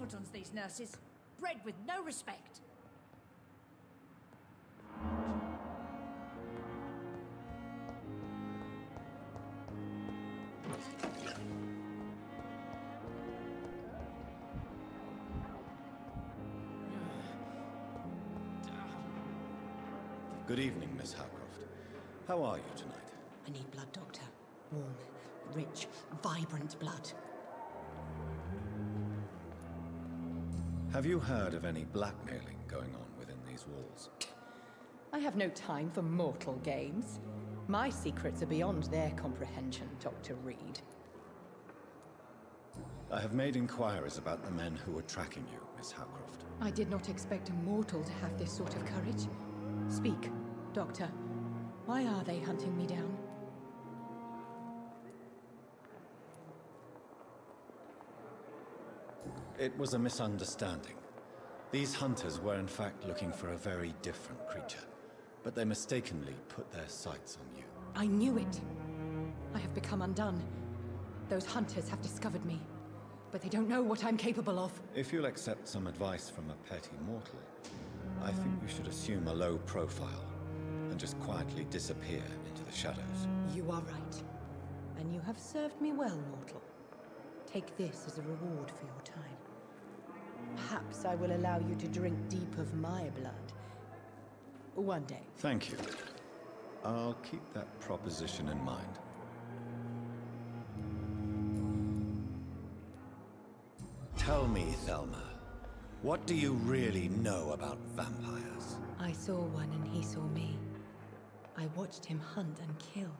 automatons, these nurses. Bred with no respect. Good evening, Miss Howcroft. How are you tonight? I need blood, Doctor. Warm, rich, vibrant blood. Have you heard of any blackmailing going on within these walls? I have no time for mortal games. My secrets are beyond their comprehension, Dr. Reed. I have made inquiries about the men who were tracking you, Miss Howcroft. I did not expect a mortal to have this sort of courage. Speak, Doctor. Why are they hunting me down? It was a misunderstanding. These hunters were in fact looking for a very different creature, but they mistakenly put their sights on you. I knew it. I have become undone. Those hunters have discovered me, but they don't know what I'm capable of. If you'll accept some advice from a petty mortal, I think you should assume a low profile and just quietly disappear into the shadows. You are right. And you have served me well, mortal. Take this as a reward for your time. Perhaps I will allow you to drink deep of my blood. One day. Thank you. I'll keep that proposition in mind. Tell me, Thelma, what do you really know about vampires? I saw one and he saw me. I watched him hunt and kill.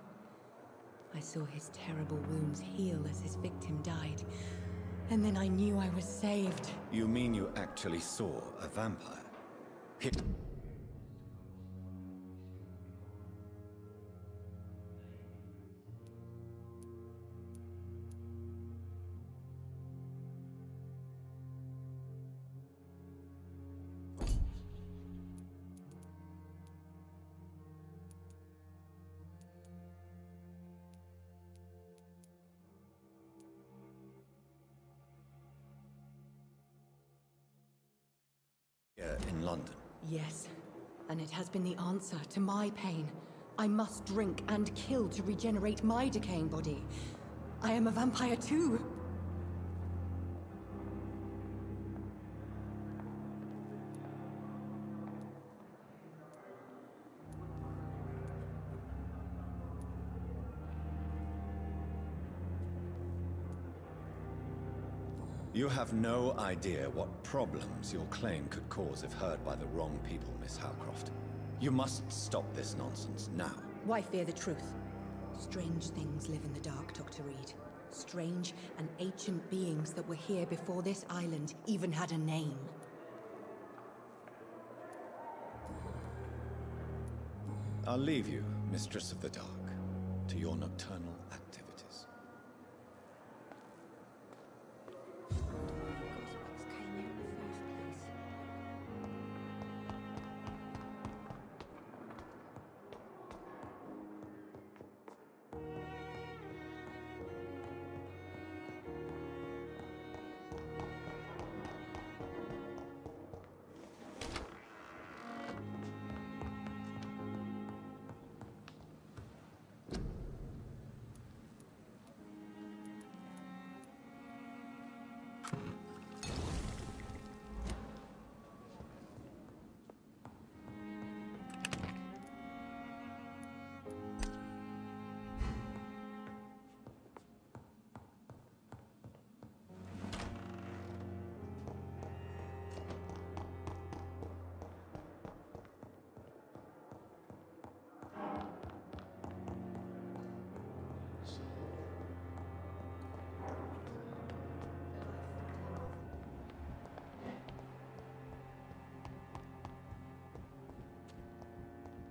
I saw his terrible wounds heal as his victim died. And then I knew I was saved. You mean you actually saw a vampire? In London? Yes, and it has been the answer to my pain. I must drink and kill to regenerate my decaying body. I am a vampire too. You have no idea what problems your claim could cause if heard by the wrong people, Miss Howcroft. You must stop this nonsense now. Why fear the truth? Strange things live in the dark, Dr. Reed. Strange and ancient beings that were here before this island even had a name. I'll leave you, Mistress of the Dark, to your nocturnal activities.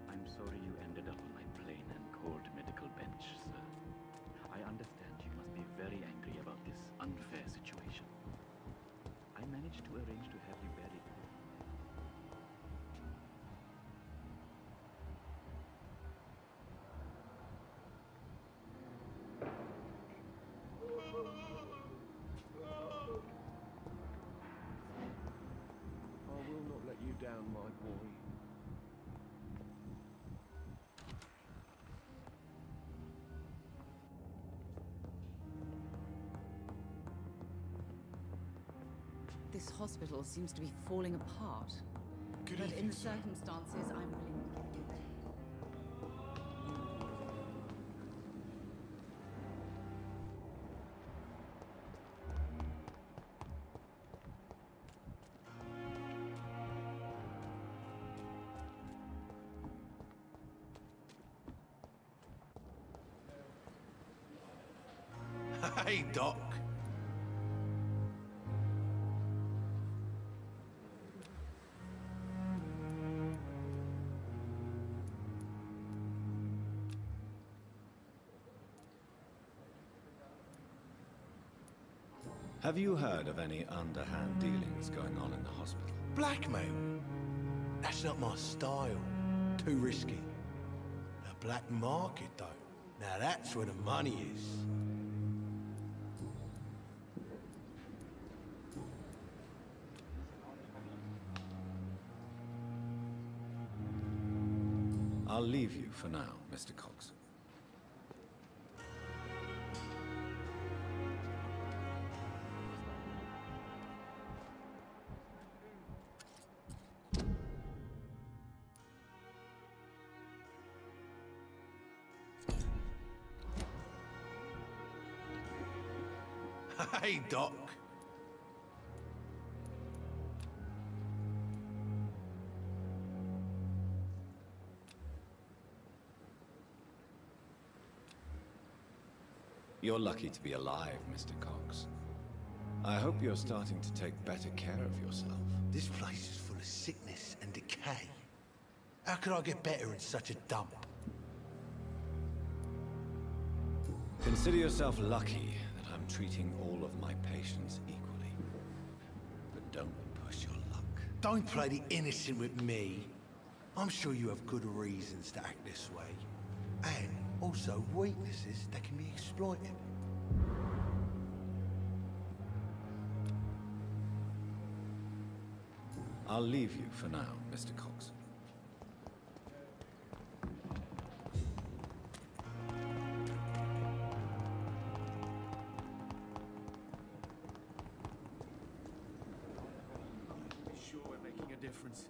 I'm sorry you ended up on my plain and cold medical bench, sir. I understand you must be very angry about this unfair situation. I managed to arrange to have you buried. This hospital seems to be falling apart. Good But in evening, the sir. circumstances, I'm willing to give you. Hey, Doc. Have you heard of any underhand dealings going on in the hospital? Blackmail? That's not my style. Too risky. The black market, though. Now that's where the money is. I'll leave you for now, Mr. Cox. Hey, Doc. You're lucky to be alive, Mr. Cox. I hope you're starting to take better care of yourself. This place is full of sickness and decay. How could I get better in such a dump? Consider yourself lucky that I'm treating all of my patients equally. But don't push your luck. Don't play the innocent with me. I'm sure you have good reasons to act this way. And also weaknesses that can be exploited. I'll leave you for now, Mr. Cox. Sure we're making a difference.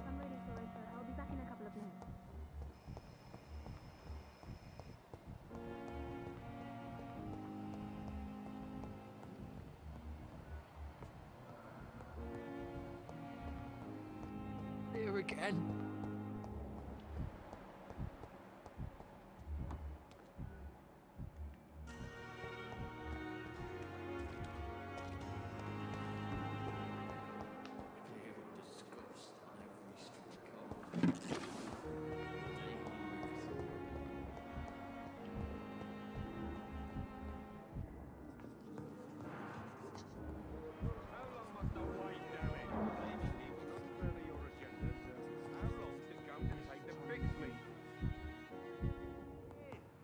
I'm really sorry, sir. I'll be back in a couple of minutes. Here again.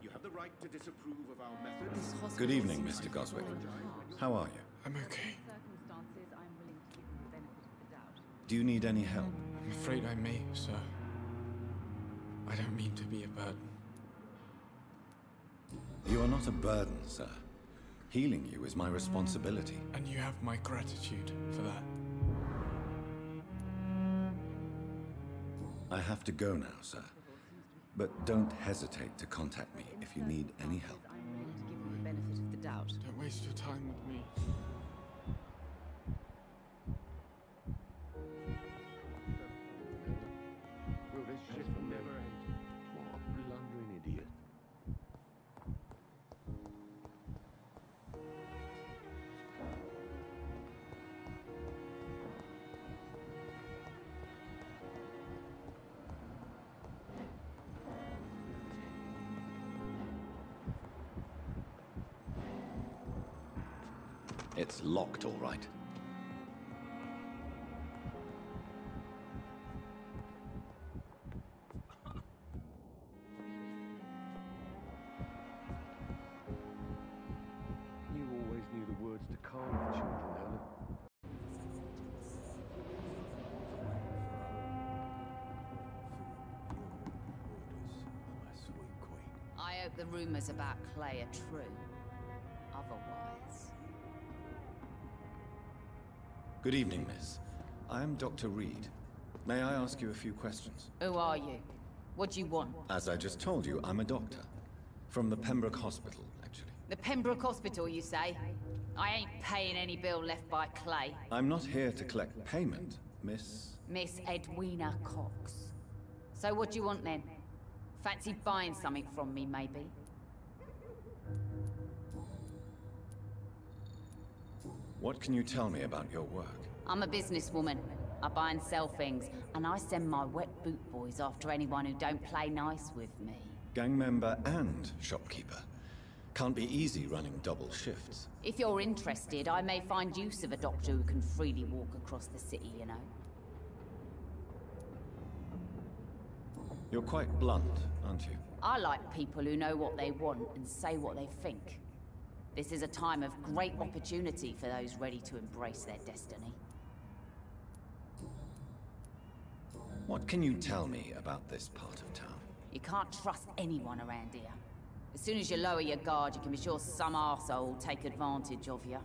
You have the right to disapprove of our methods. This hospital Good evening, seems to Mr. be Goswick. falling apart. How are you? I'm okay. Circumstances, I'm willing to give you the benefit of the doubt. Do you need any help? I'm afraid I may, sir. I don't mean to be a burden. You are not a burden, sir. Healing you is my responsibility. And you have my gratitude for that. I have to go now, sir. But don't hesitate to contact me if you need any help. I'm willing to give you the benefit of the doubt. Don't waste your time with me. Will this ship never end? What a blundering idiot. It's locked, all right. You always knew the words to calm the children, Helen. My sweet queen. I hope the rumors about Clay are true. Otherwise... Good evening, miss. I am Dr. Reed. May I ask you a few questions? Who are you? What do you want? As I just told you, I'm a doctor. From the Pembroke Hospital, actually. The Pembroke Hospital, you say? I ain't paying any bill left by Clay. I'm not here to collect payment, miss. Miss Edwina Cox. So what do you want then? Fancy buying something from me, maybe? What can you tell me about your work? I'm a businesswoman. I buy and sell things, and I send my wet boot boys after anyone who don't play nice with me. Gang member and shopkeeper. Can't be easy running double shifts. If you're interested, I may find use of a doctor who can freely walk across the city, you know. You're quite blunt, aren't you? I like people who know what they want and say what they think. This is a time of great opportunity for those ready to embrace their destiny. What can you tell me about this part of town? You can't trust anyone around here. As soon as you lower your guard, you can be sure some arsehole will take advantage of you.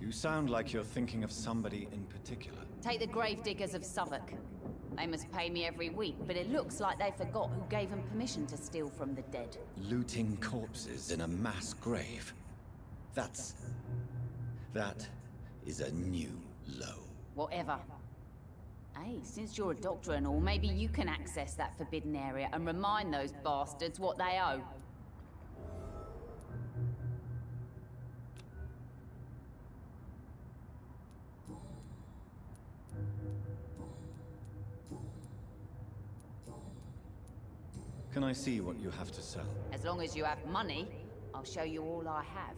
You sound like you're thinking of somebody in particular. Take the gravediggers of Southwark. They must pay me every week, but it looks like they forgot who gave them permission to steal from the dead. Looting corpses in a mass grave. That is a new low. Whatever. Hey, since you're a doctor and all, maybe you can access that forbidden area and remind those bastards what they owe. Can I see what you have to sell? As long as you have money, I'll show you all I have.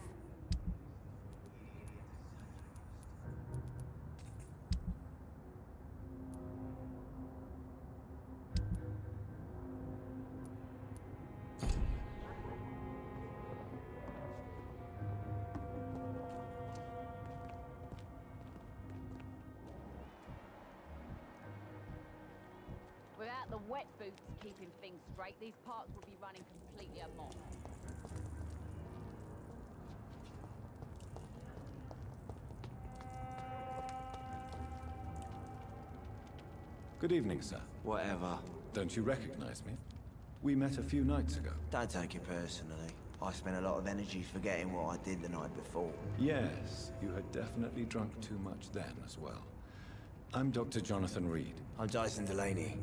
Without the wet boots keeping things straight, these parts would be running completely amok. Good evening, sir. Whatever. Don't you recognize me? We met a few nights ago. Don't take it personally. I spent a lot of energy forgetting what I did the night before. Yes, you had definitely drunk too much then as well. I'm Dr. Jonathan Reed. I'm Dyson Delaney.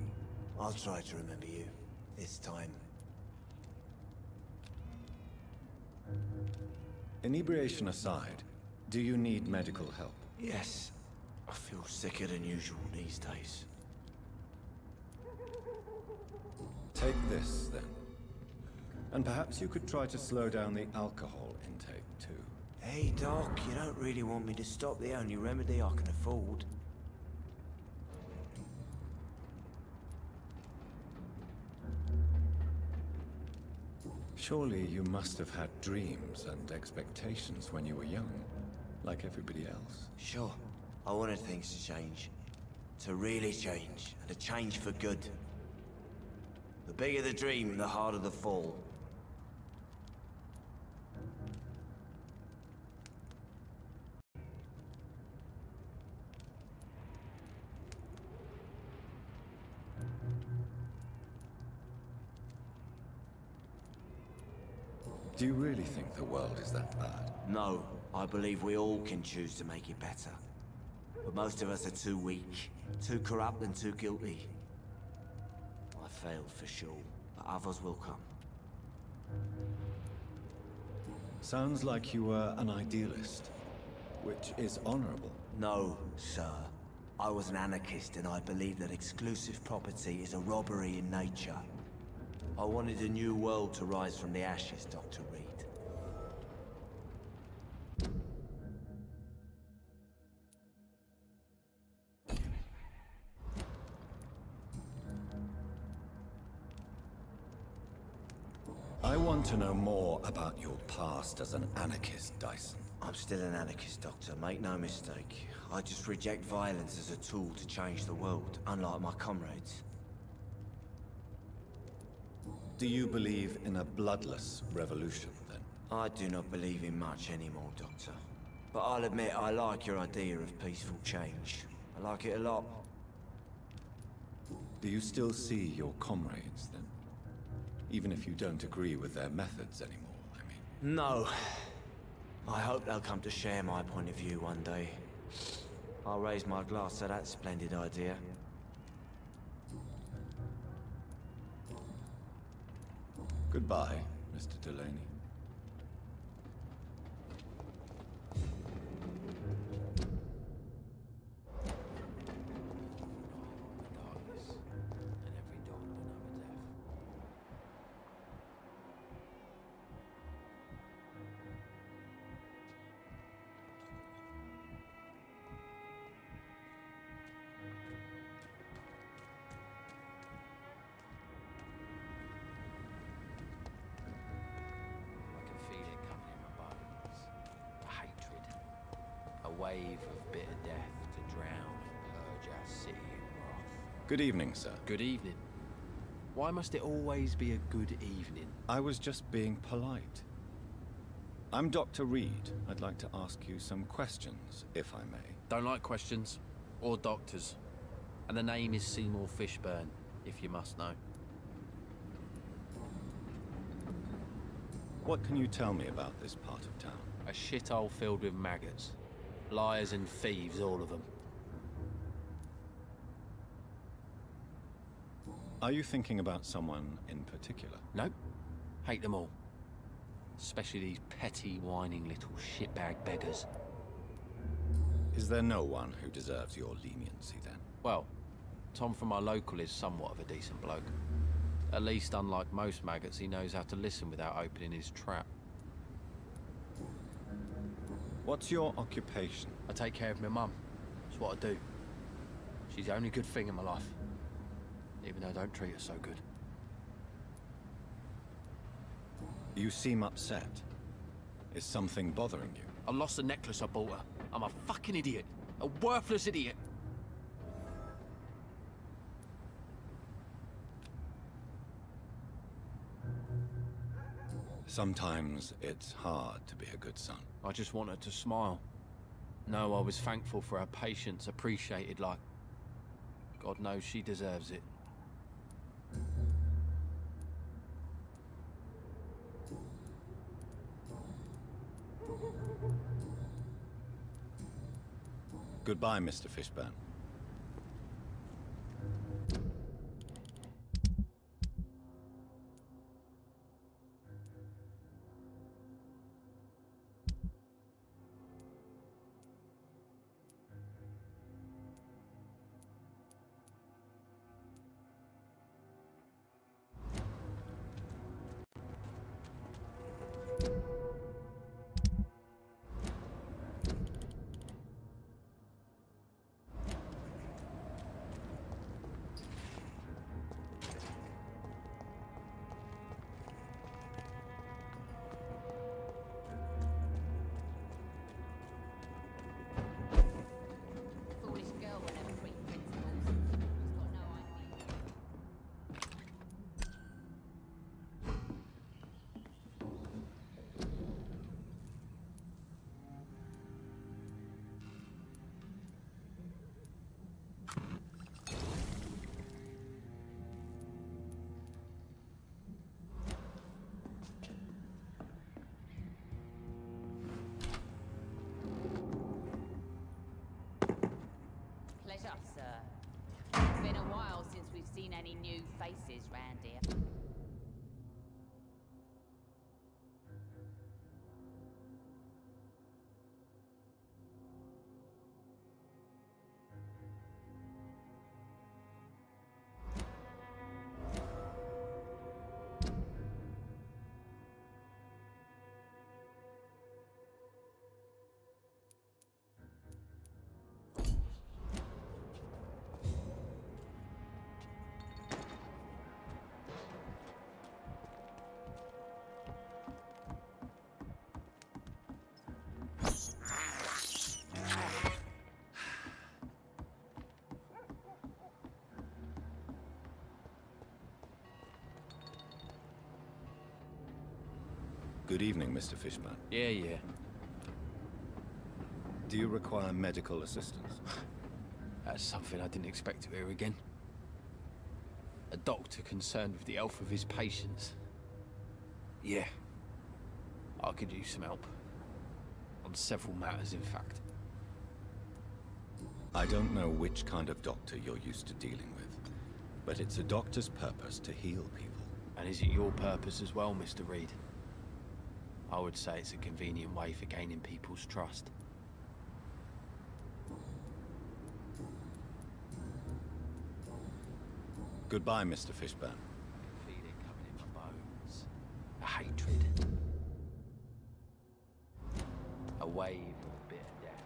I'll try to remember you. This time. Inebriation aside, do you need medical help? Yes. I feel sicker than usual these days. Take this, then. And perhaps you could try to slow down the alcohol intake, too. Hey, Doc, you don't really want me to stop the only remedy I can afford. Surely you must have had dreams and expectations when you were young, like everybody else. Sure. I wanted things to change. To really change, and to change for good. The bigger the dream, the harder the fall. Do you really think the world is that bad? No, I believe we all can choose to make it better. But most of us are too weak, too corrupt and too guilty. I failed for sure, but others will come. Sounds like you were an idealist, which is honorable. No, sir. I was an anarchist and I believed that exclusive property is a robbery in nature. I wanted a new world to rise from the ashes, Dr. Reed. I want to know more about your past as an anarchist, Dyson. I'm still an anarchist, Doctor. Make no mistake. I just reject violence as a tool to change the world, unlike my comrades. Do you believe in a bloodless revolution, then? I do not believe in much anymore, Doctor. But I'll admit I like your idea of peaceful change. I like it a lot. Do you still see your comrades, then? Even if you don't agree with their methods anymore, I mean. No. I hope they'll come to share my point of view one day. I'll raise my glass to that splendid idea. Goodbye, Mr. Delaney. Wave of bitter death to drown and purge our city in wrath. Good evening, sir. Good evening. Why must it always be a good evening? I was just being polite. I'm Dr. Reed. I'd like to ask you some questions, if I may. Don't like questions. Or doctors. And the name is Seymour Fishburne, if you must know. What can you tell me about this part of town? A shithole filled with maggots. Liars and thieves, all of them. Are you thinking about someone in particular? Nope. Hate them all. Especially these petty, whining little shitbag beggars. Is there no one who deserves your leniency, then? Well, Tom from our local is somewhat of a decent bloke. At least, unlike most maggots, he knows how to listen without opening his trap. What's your occupation? I take care of my mum. That's what I do. She's the only good thing in my life. Even though I don't treat her so good. You seem upset. Is something bothering you? I lost the necklace I bought her. I'm a fucking idiot. A worthless idiot. Sometimes it's hard to be a good son. I just want her to smile. No, I was thankful for her patience, appreciated like... God knows she deserves it. Goodbye, Mr. Fishburne. many new faces round here. Good evening, Mr. Fishburne. Yeah. Do you require medical assistance? That's something I didn't expect to hear again. A doctor concerned with the health of his patients. Yeah. I could use some help. On several matters, in fact. I don't know which kind of doctor you're used to dealing with, but it's a doctor's purpose to heal people. And is it your purpose as well, Mr. Reed? I would say it's a convenient way for gaining people's trust. Goodbye, Mr. Fishburne. I feel it coming in my bones. A hatred. A wave of bitter death.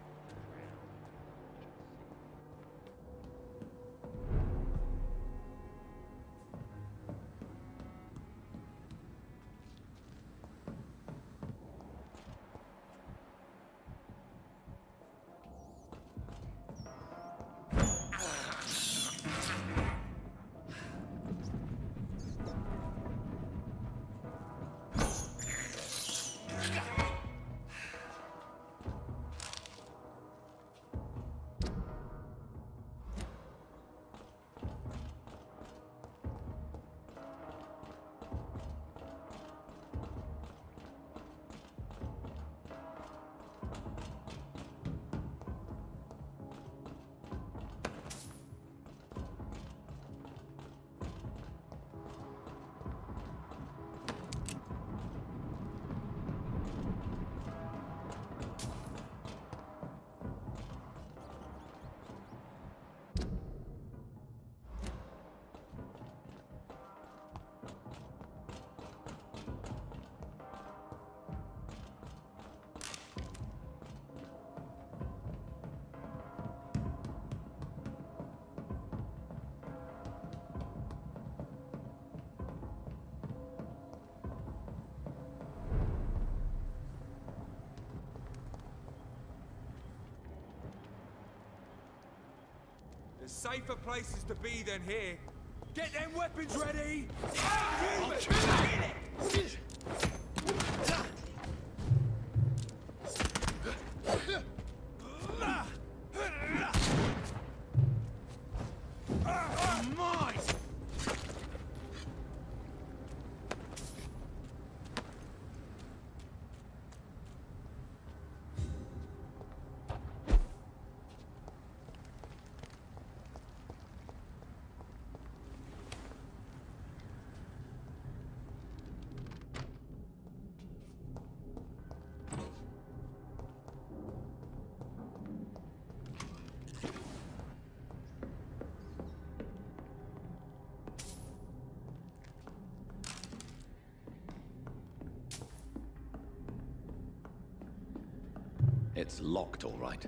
There's safer places to be than here. Get them weapons ready! It's locked, all right.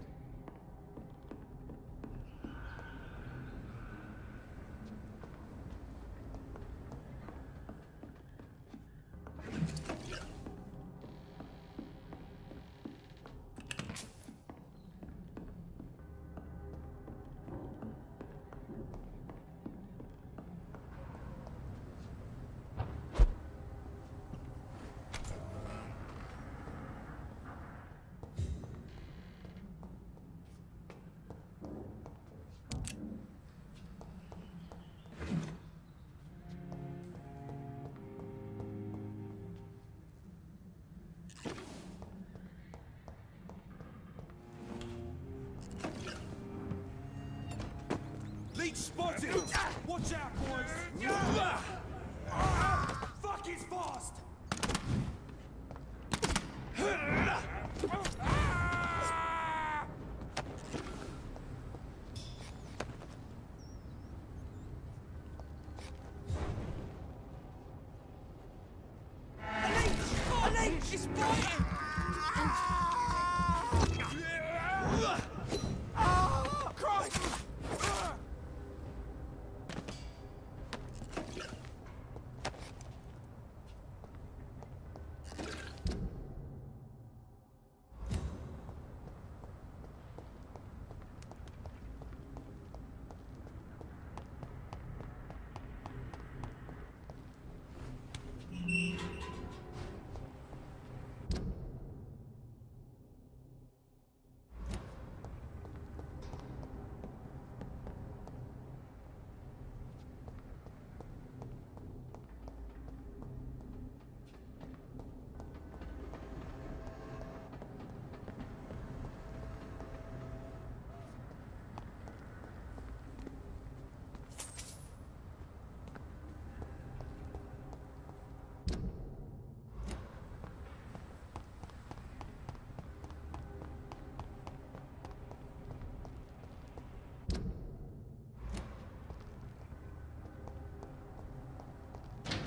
Leech spotted! Watch out, boys! Fuck, he's fast! A leech is biting! Christ!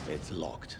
It's locked.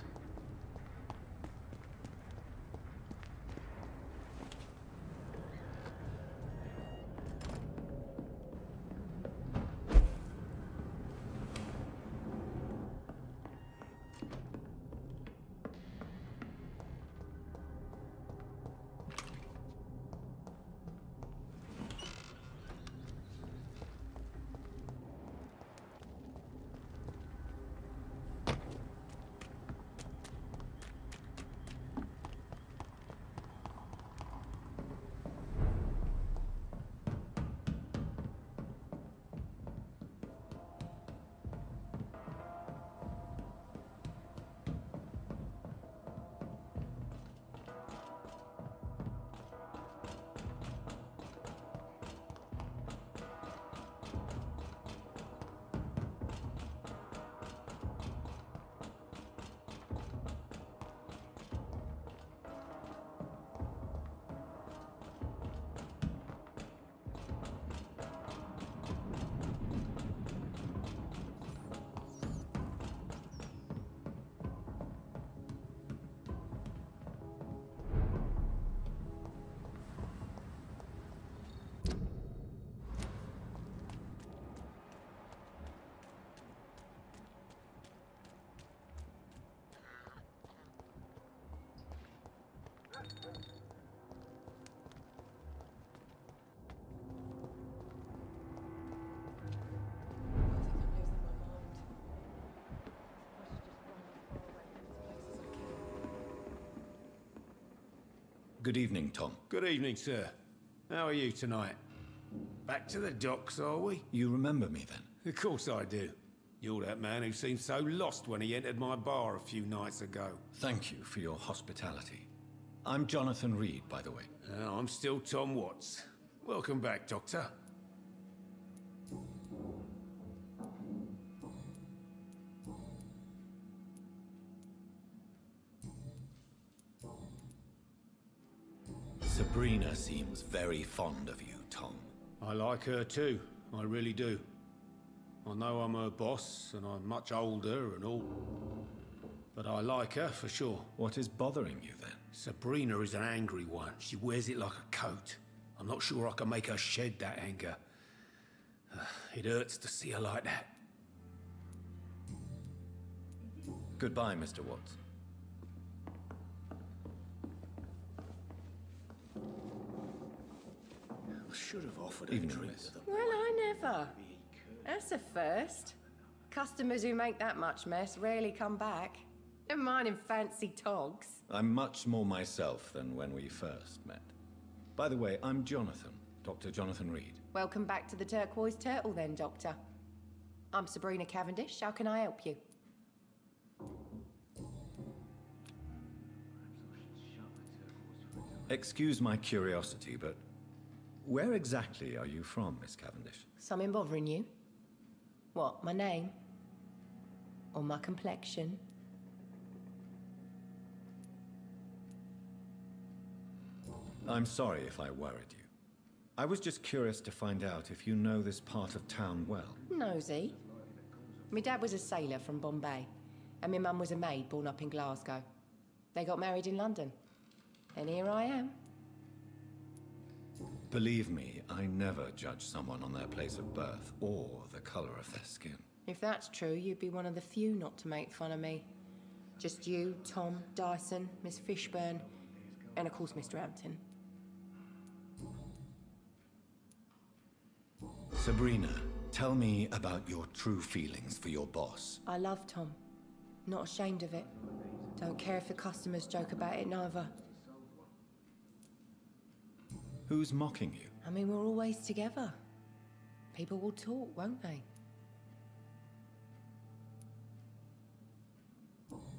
Good evening, Tom. Good evening, sir. How are you tonight? Back to the docks, are we? You remember me then? Of course I do. You're that man who seemed so lost when he entered my bar a few nights ago. Thank you for your hospitality. I'm Jonathan Reed, by the way. I'm still Tom Watts. Welcome back, Doctor. Sabrina seems very fond of you, Tom. I like her too. I really do. I know I'm her boss, and I'm much older and all. But I like her, for sure. What is bothering you, then? Sabrina is an angry one. She wears it like a coat. I'm not sure I can make her shed that anger. It hurts to see her like that. Goodbye, Mr. Watts. I should have offered Evening, a drink miss. to the Well, I never. That's a first. Customers who make that much mess rarely come back. Never mind in fancy togs. I'm much more myself than when we first met. By the way, I'm Jonathan, Dr. Jonathan Reed. Welcome back to the Turquoise Turtle then, Doctor. I'm Sabrina Cavendish. How can I help you? Excuse my curiosity, but where exactly are you from, Miss Cavendish? Something bothering you? What, my name? Or my complexion? I'm sorry if I worried you. I was just curious to find out if you know this part of town well. Nosy. My dad was a sailor from Bombay, and my mum was a maid born up in Glasgow. They got married in London, and here I am. Believe me, I never judge someone on their place of birth or the color of their skin. If that's true, you'd be one of the few not to make fun of me. Just you, Tom, Dyson, Miss Fishburne, and of course Mr. Hampton. Sabrina, tell me about your true feelings for your boss. I love Tom. Not ashamed of it. Don't care if the customers joke about it, neither. Who's mocking you? I mean, we're always together. People will talk, won't they?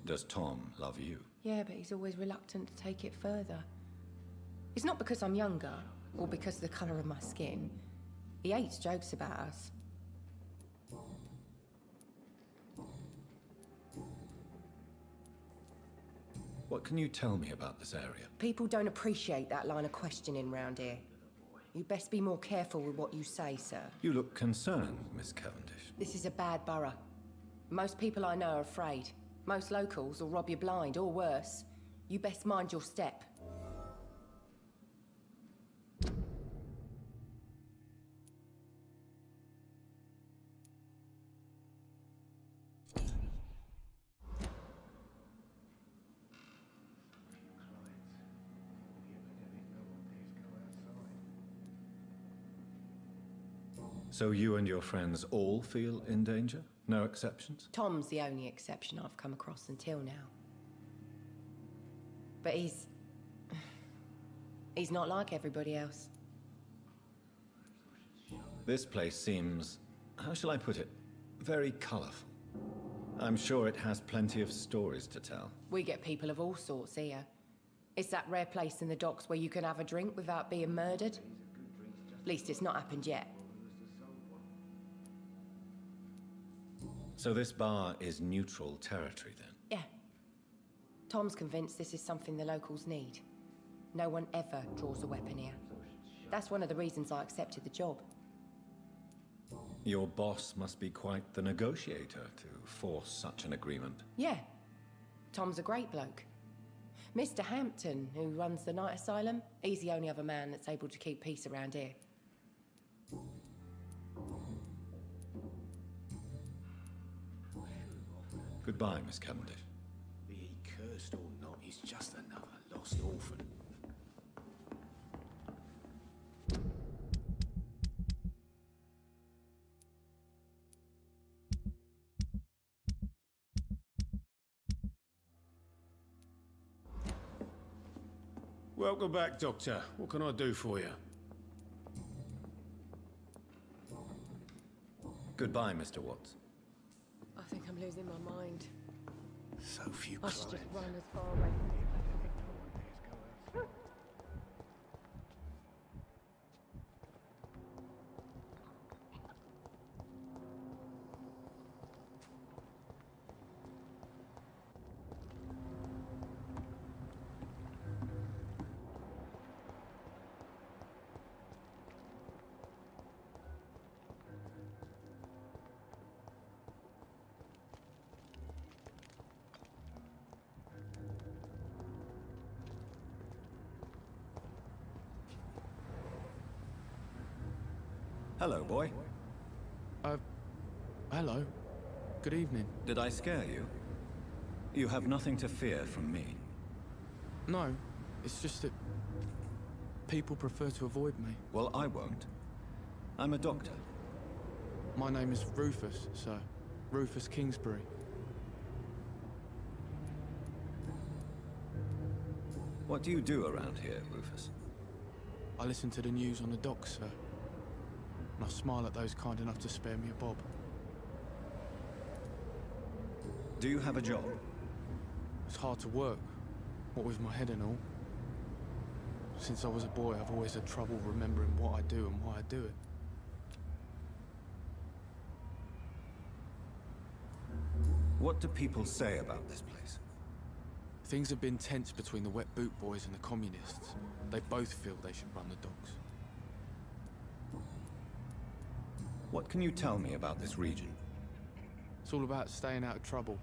Does Tom love you? Yeah, but he's always reluctant to take it further. It's not because I'm younger, or because of the colour of my skin. He hates jokes about us. What can you tell me about this area? People don't appreciate that line of questioning round here. You'd best be more careful with what you say, sir. You look concerned, Miss Cavendish. This is a bad borough. Most people I know are afraid. Most locals will rob you blind, or worse. You best mind your step. So you and your friends all feel in danger? No exceptions? Tom's the only exception I've come across until now. But he's not like everybody else. This place seems, how shall I put it, very colourful. I'm sure it has plenty of stories to tell. We get people of all sorts here. It's that rare place in the docks where you can have a drink without being murdered. At least it's not happened yet. So this bar is neutral territory, then? Yeah. Tom's convinced this is something the locals need. No one ever draws a weapon here. That's one of the reasons I accepted the job. Your boss must be quite the negotiator to force such an agreement. Yeah. Tom's a great bloke. Mr. Hampton, who runs the night asylum, he's the only other man that's able to keep peace around here. Goodbye, Miss Cavendish. Be he cursed or not, he's just another lost orphan. Welcome back, Doctor. What can I do for you? Goodbye, Mr. Watts. I think I'm losing my mind. So few I should clients. just run as far away from this place. Hello, boy. Hello. Good evening. Did I scare you? You have nothing to fear from me. No, it's just that people prefer to avoid me. Well, I won't. I'm a doctor. My name is Rufus, sir. Rufus Kingsbury. What do you do around here, Rufus? I listen to the news on the docks, sir. And I smile at those kind enough to spare me a bob. Do you have a job? It's hard to work, what with my head and all. Since I was a boy, I've always had trouble remembering what I do and why I do it. What do people say about this place? Things have been tense between the Wet Boot Boys and the Communists. They both feel they should run the docks. What can you tell me about this region? It's all about staying out of trouble.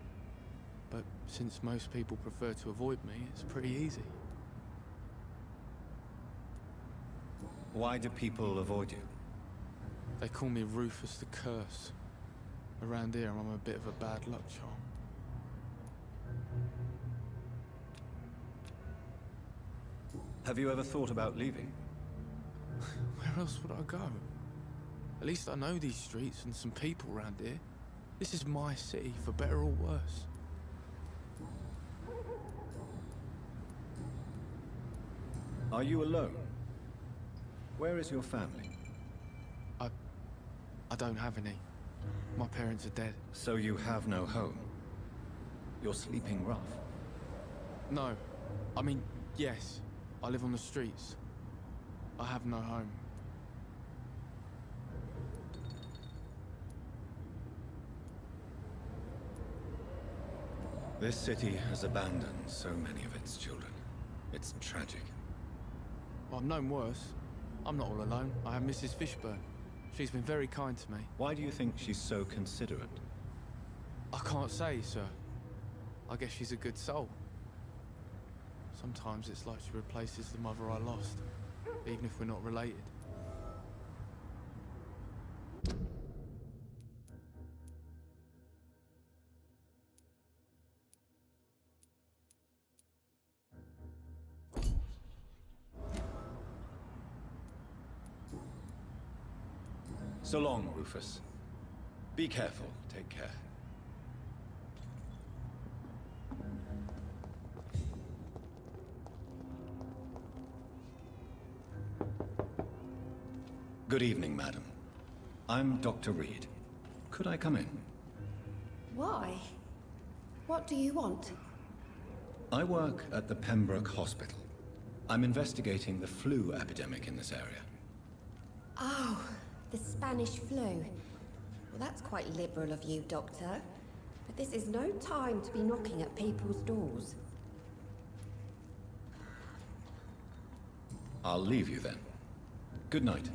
But since most people prefer to avoid me, it's pretty easy. Why do people avoid you? They call me Rufus the Curse. Around here, I'm a bit of a bad luck charm. Have you ever thought about leaving? Where else would I go? At least I know these streets and some people around here. This is my city, for better or worse. Are you alone? Where is your family? I don't have any. My parents are dead. So you have no home? You're sleeping rough? No. I mean, yes. I live on the streets. I have no home. This city has abandoned so many of its children. It's tragic. Well, I've known worse. I'm not all alone. I have Mrs. Fishburne. She's been very kind to me. Why do you think she's so considerate? I can't say, sir. I guess she's a good soul. Sometimes it's like she replaces the mother I lost, even if we're not related. So long, Rufus. Be careful. Take care. Good evening, madam. I'm Dr. Reed. Could I come in? Why? What do you want? I work at the Pembroke Hospital. I'm investigating the flu epidemic in this area. Oh, the Spanish flu. Well, that's quite liberal of you, Doctor. But this is no time to be knocking at people's doors. I'll leave you then. Good night.